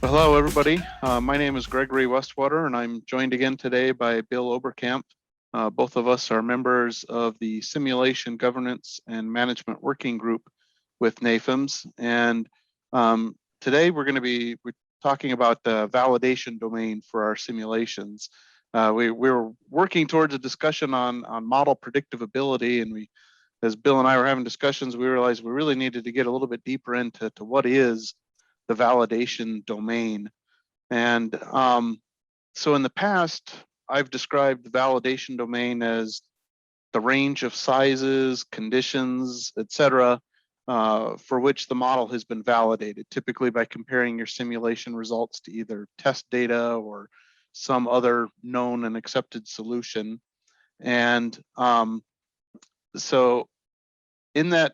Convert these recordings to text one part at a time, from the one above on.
Hello, everybody. My name is Gregory Westwater, and I'm joined again today by Bill Oberkampf. Both of us are members of the Simulation Governance and Management Working Group with NAFEMS. And today we're talking about the validation domain for our simulations. We're working towards a discussion on model predictability, and as Bill and I were having discussions, we realized we really needed to get a little bit deeper into what is the validation domain. And so in the past, I've described the validation domain as the range of sizes, conditions, etc., for which the model has been validated, typically by comparing your simulation results to either test data or some other known and accepted solution. And so in that,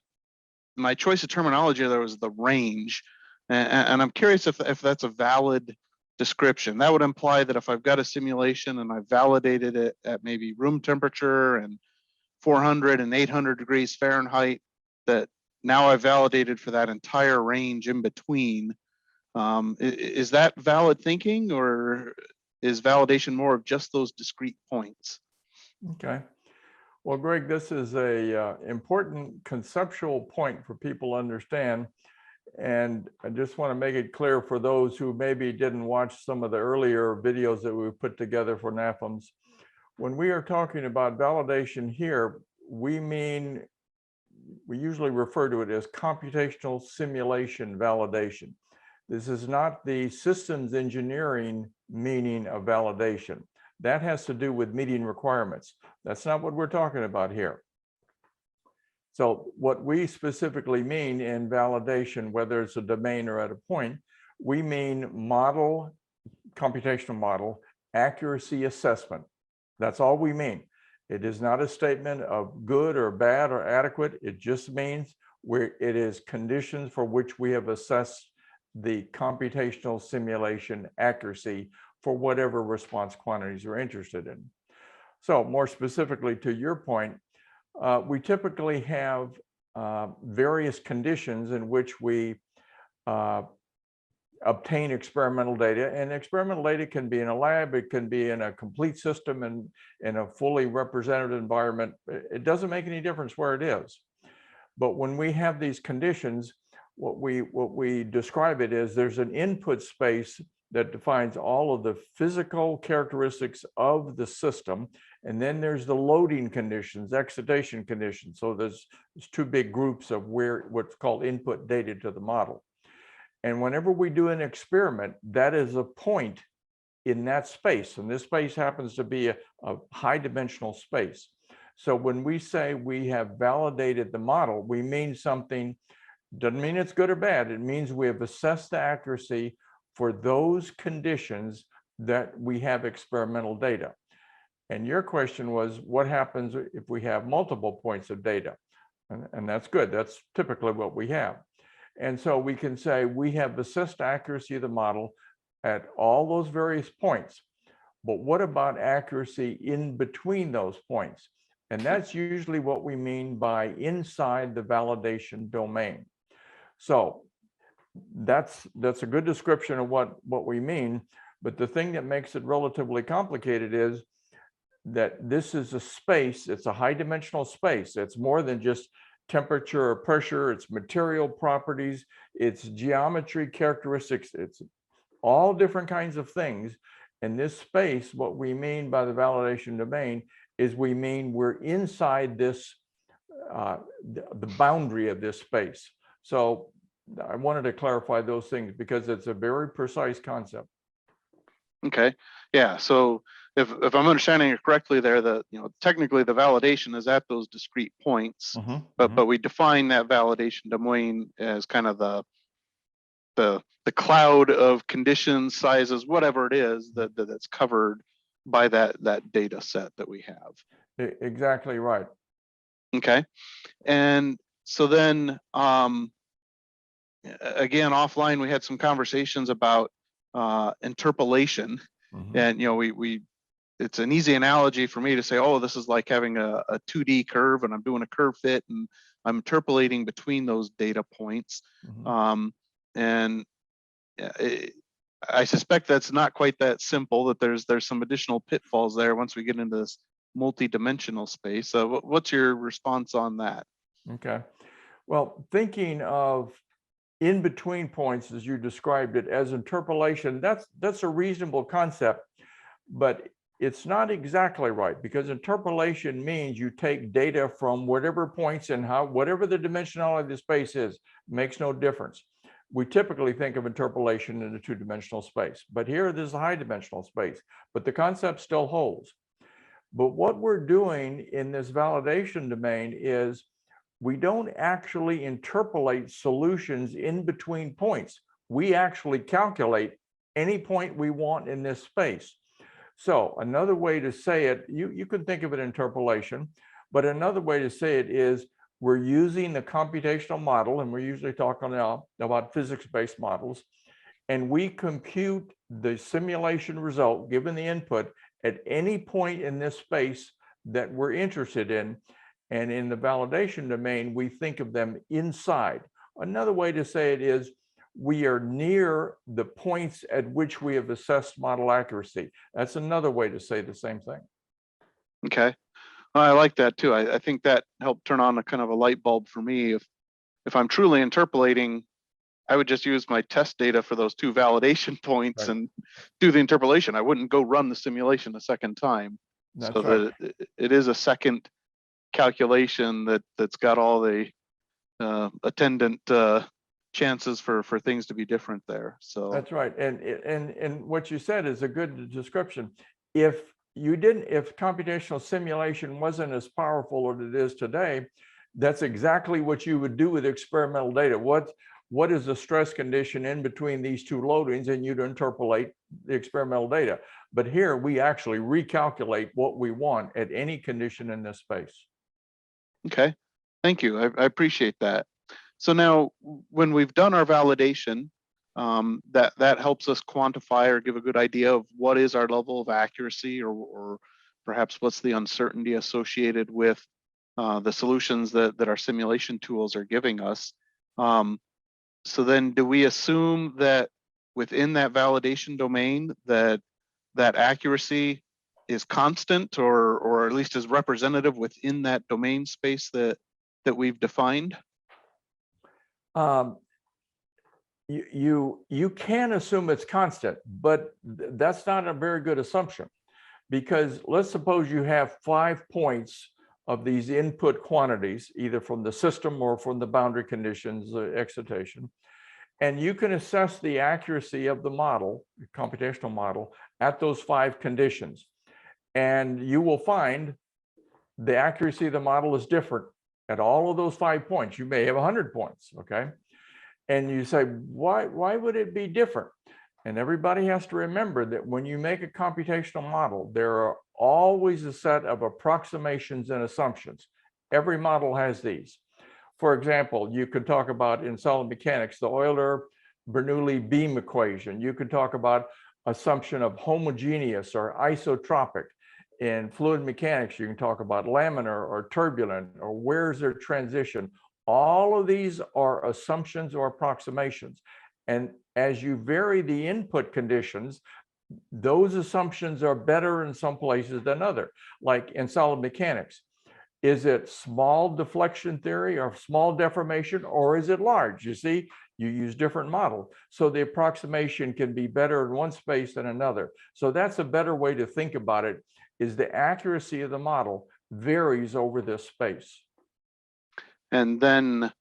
my choice of terminology there was the range. And I'm curious if that's a valid description. That would imply that if I've got a simulation and I've validated it at maybe room temperature and 400 and 800 degrees Fahrenheit, that now I've validated for that entire range in between. Is that valid thinking, or is validation more of just those discrete points? Okay. Well, Greg, this is a important conceptual point for people to understand. And I just want to make it clear for those who maybe didn't watch some of the earlier videos that we put together for NAFEMS. When we are talking about validation here, we usually refer to it as computational simulation validation. This is not the systems engineering meaning of validation. That has to do with meeting requirements. That's not what we're talking about here. So what we specifically mean in validation, whether it's a domain or at a point, we mean model, computational model, accuracy assessment. That's all we mean. It is not a statement of good or bad or adequate. It just means it is conditions for which we have assessed the computational simulation accuracy for whatever response quantities we're interested in. So more specifically to your point, we typically have various conditions in which we obtain experimental data, and experimental data can be in a lab, it can be in a complete system and in a fully represented environment. It doesn't make any difference where it is. But when we have these conditions, what we describe it as there's an input space that defines all of the physical characteristics of the system. And then there's the loading conditions, excitation conditions. So there's two big groups of what's called input data to the model. And whenever we do an experiment, that is a point in that space. And this space happens to be a high dimensional space. So when we say we have validated the model, we mean something, doesn't mean it's good or bad. It means we have assessed the accuracy for those conditions that we have experimental data. And your question was, what happens if we have multiple points of data? And that's good. That's typically what we have. And so we can say we have assessed accuracy of the model at all those various points. But what about accuracy in between those points? And that's usually what we mean by inside the validation domain. So that's a good description of what we mean. But the thing that makes it relatively complicated is that this is a space, it's a high dimensional space. It's more than just temperature or pressure, it's material properties, it's geometry characteristics, it's all different kinds of things. In this space, what we mean by the validation domain is we mean we're inside this, the boundary of this space. So I wanted to clarify those things because it's a very precise concept. Okay, yeah. So if I'm understanding it correctly, there, technically the validation is at those discrete points, but we define that validation domain as kind of the cloud of conditions, sizes, whatever it is that's covered by that data set that we have. Exactly right. Okay, and so then again, offline we had some conversations about interpolation, and it's an easy analogy for me to say, oh, this is like having a 2D curve, and I'm doing a curve fit, and I'm interpolating between those data points. And I suspect that's not quite that simple, that there's some additional pitfalls there once we get into this multi-dimensional space. So what's your response on that? Okay. Well, thinking of in between points, as you described it, as interpolation, that's a reasonable concept, but it's not exactly right, because interpolation means you take data from whatever points and whatever the dimensionality of the space is, makes no difference. We typically think of interpolation in a two-dimensional space, but here this is a high-dimensional space, but the concept still holds. But what we're doing in this validation domain is we don't actually interpolate solutions in between points. We actually calculate any point we want in this space. So another way to say it, you can think of it interpolation, but another way to say it is we're using the computational model, and we're usually talking now about physics-based models, and we compute the simulation result given the input at any point in this space that we're interested in. And in the validation domain, we think of them inside. Another way to say it is we are near the points at which we have assessed model accuracy. That's another way to say the same thing. Okay. Well, I like that too. I think that helped turn on a kind of a light bulb for me. If I'm truly interpolating, I would just use my test data for those two validation points, right, and do the interpolation. I wouldn't go run the simulation a second time. That's so right. that it is a second calculation that's got all the attendant chances for things to be different there. So that's right. And what you said is a good description. If computational simulation wasn't as powerful as it is today, that's exactly what you would do with experimental data. What is the stress condition in between these two loadings, and you'd interpolate the experimental data. But here we actually recalculate what we want at any condition in this space. Okay, thank you. I appreciate that. So now when we've done our validation, that helps us quantify or give a good idea of what is our level of accuracy, or perhaps what's the uncertainty associated with the solutions that our simulation tools are giving us. So then do we assume that within that validation domain that accuracy is constant, or at least is representative within that domain space that we've defined? You can assume it's constant, but that's not a very good assumption, because let's suppose you have 5 points of these input quantities, either from the system or from the boundary conditions, excitation, and you can assess the accuracy of the model, the computational model, at those 5 conditions. And you will find the accuracy of the model is different at all of those 5 points. You may have 100 points, okay? And you say, why would it be different? And everybody has to remember that when you make a computational model, there are always a set of approximations and assumptions. Every model has these. For example, you could talk about in solid mechanics, the Euler-Bernoulli beam equation. You could talk about assumption of homogeneous or isotropic. In fluid mechanics, you can talk about laminar or turbulent, or where's their transition. All of these are assumptions or approximations. And as you vary the input conditions, those assumptions are better in some places than others. Like in solid mechanics, is it small deflection theory or small deformation, or is it large? You see, you use different models. So the approximation can be better in one space than another. So that's a better way to think about it, is the accuracy of the model varies over this space. And then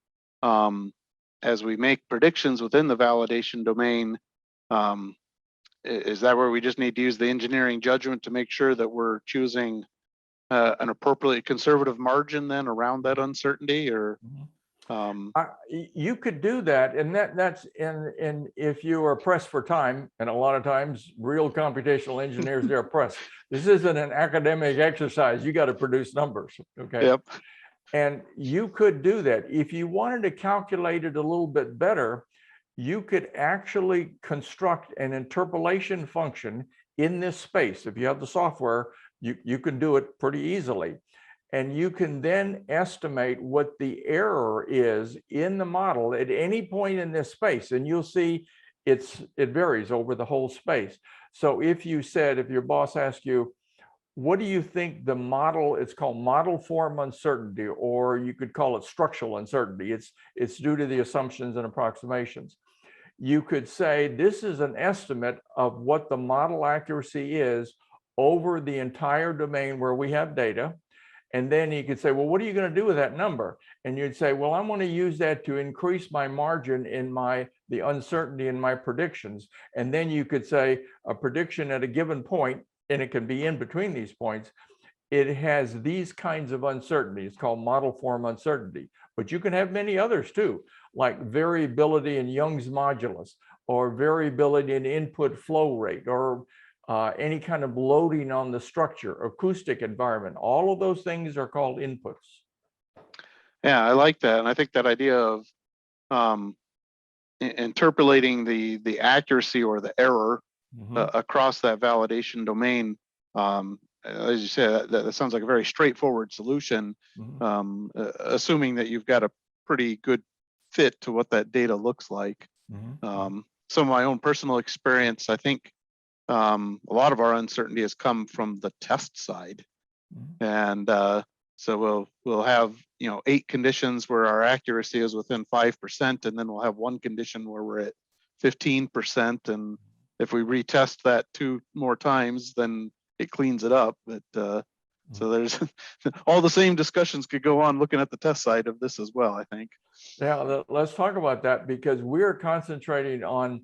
as we make predictions within the validation domain, is that where we just need to use the engineering judgment to make sure that we're choosing an appropriately conservative margin then around that uncertainty? Or you could do that, and that's if you are pressed for time, and a lot of times real computational engineers, they're pressed. This isn't an academic exercise. You got to produce numbers, okay? Yep. And you could do that. If you wanted to calculate it a little bit better, you could actually construct an interpolation function in this space. If you have the software, you can do it pretty easily. And you can then estimate what the error is in the model at any point in this space. And you'll see it varies over the whole space. So if your boss asks you, what do you think the model, it's called model form uncertainty, or you could call it structural uncertainty. It's due to the assumptions and approximations. You could say this is an estimate of what the model accuracy is over the entire domain where we have data. And then you could say, well, what are you going to do with that number? And you'd say, well, I'm going to use that to increase my margin in the uncertainty in my predictions. And then you could say a prediction at a given point, and it can be in between these points, it has these kinds of uncertainty. It's called model form uncertainty. But you can have many others too, like variability in Young's modulus, or variability in input flow rate, or any kind of loading on the structure, acoustic environment. All of those things are called inputs. Yeah, I like that. And I think that idea of interpolating the accuracy or the error across that validation domain, as you said, that sounds like a very straightforward solution, assuming that you've got a pretty good fit to what that data looks like. Some of my own personal experience, I think a lot of our uncertainty has come from the test side. And so we'll have 8 conditions where our accuracy is within 5%, and then we'll have one condition where we're at 15%. And if we retest that 2 more times, then it cleans it up. But so there's all the same discussions could go on looking at the test side of this as well, I think. Yeah, let's talk about that, because we're concentrating on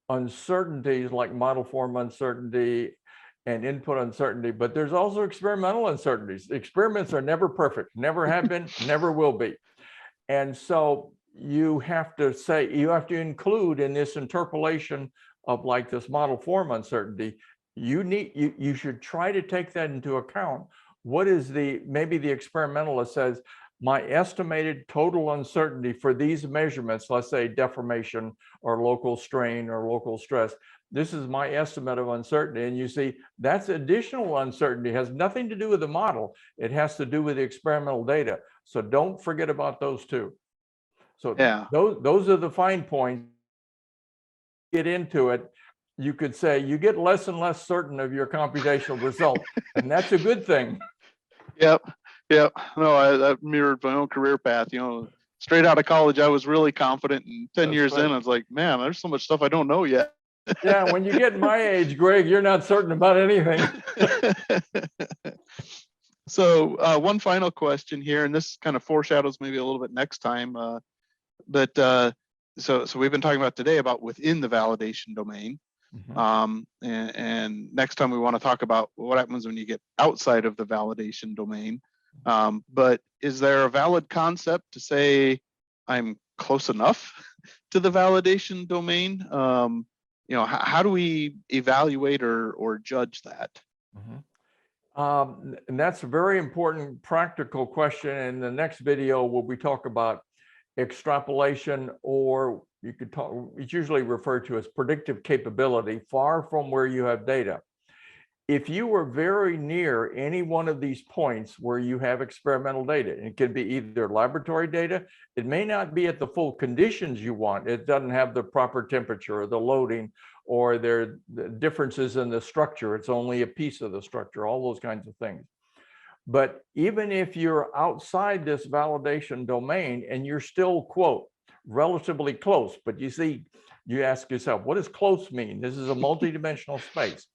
uncertainties like model form uncertainty and input uncertainty, but there's also experimental uncertainties. Experiments are never perfect, never have been, never will be. And so you have to include in this interpolation of like this model form uncertainty, you should try to take that into account. What is maybe the experimentalist says, my estimated total uncertainty for these measurements, let's say deformation or local strain or local stress, this is my estimate of uncertainty. And you see, that's additional uncertainty, it has nothing to do with the model. It has to do with the experimental data. So don't forget about those too. So yeah, those are the fine points. Get into it. You could say you get less and less certain of your computational result, and that's a good thing. Yep. No, I mirrored my own career path. Straight out of college, I was really confident, and 10 years in, I was like, man, there's so much stuff I don't know yet. Yeah, when you get my age, Greg, you're not certain about anything. So one final question here, and this kind of foreshadows maybe a little bit next time. So we've been talking about today about within the validation domain. And next time we want to talk about what happens when you get outside of the validation domain. But is there a valid concept to say I'm close enough to the validation domain? How do we evaluate or judge that? And that's a very important practical question. In the next video, we talk about extrapolation, or it's usually referred to as predictive capability, far from where you have data. If you were very near any one of these points where you have experimental data, it could be either laboratory data, it may not be at the full conditions you want, it doesn't have the proper temperature or the loading, or there are differences in the structure, it's only a piece of the structure, all those kinds of things. But even if you're outside this validation domain and you're still, quote, relatively close, but you ask yourself, what does close mean? This is a multidimensional space.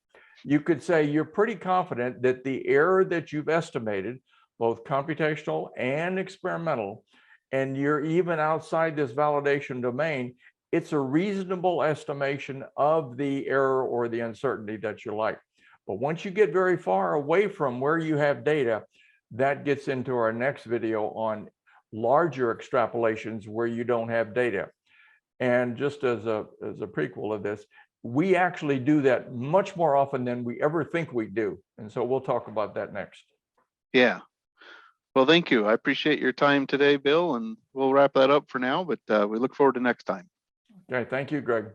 You could say you're pretty confident that the error that you've estimated, both computational and experimental, and you're even outside this validation domain, it's a reasonable estimation of the error or the uncertainty that you like. But once you get very far away from where you have data, that gets into our next video on larger extrapolations where you don't have data. And just as a prequel of this, we actually do that much more often than we ever think we do. And so we'll talk about that next. Yeah. Well, thank you. I appreciate your time today, Bill, and we'll wrap that up for now, but we look forward to next time. Okay. Thank you, Greg.